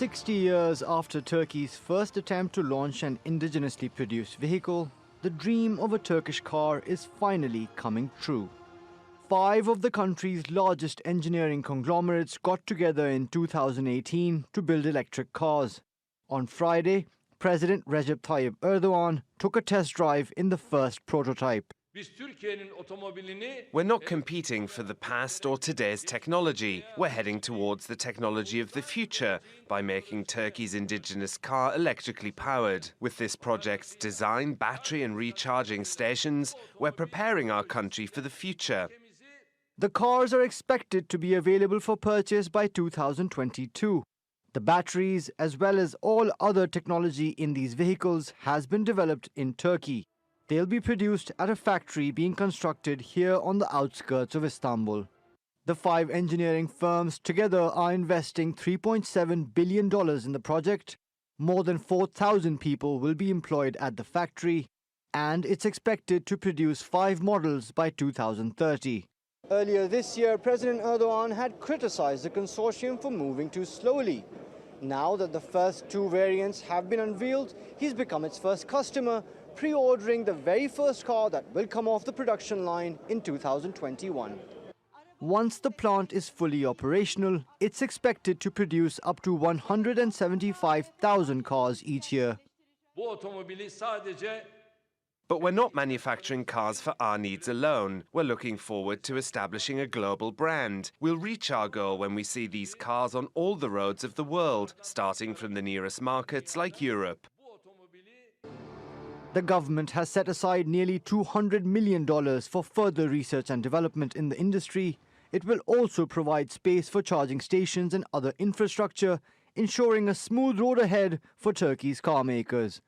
60 years after Turkey's first attempt to launch an indigenously produced vehicle, the dream of a Turkish car is finally coming true. 5 of the country's largest engineering conglomerates got together in 2018 to build electric cars. On Friday, President Recep Tayyip Erdogan took a test drive in the first prototype. We're not competing for the past or today's technology. We're heading towards the technology of the future by making Turkey's indigenous car electrically powered. With this project's design, battery and recharging stations, we're preparing our country for the future. The cars are expected to be available for purchase by 2022. The batteries, as well as all other technology in these vehicles, has been developed in Turkey. They'll be produced at a factory being constructed here on the outskirts of Istanbul. The 5 engineering firms together are investing $3.7 billion in the project. More than 4,000 people will be employed at the factory, and it's expected to produce 5 models by 2030. Earlier this year, President Erdogan had criticized the consortium for moving too slowly. Now that the first 2 variants have been unveiled, he's become its first customer, pre-ordering the very first car that will come off the production line in 2021. Once the plant is fully operational, it's expected to produce up to 175,000 cars each year. But we're not manufacturing cars for our needs alone. We're looking forward to establishing a global brand. We'll reach our goal when we see these cars on all the roads of the world, starting from the nearest markets like Europe. The government has set aside nearly $200 million for further research and development in the industry. It will also provide space for charging stations and other infrastructure, ensuring a smooth road ahead for Turkey's car makers.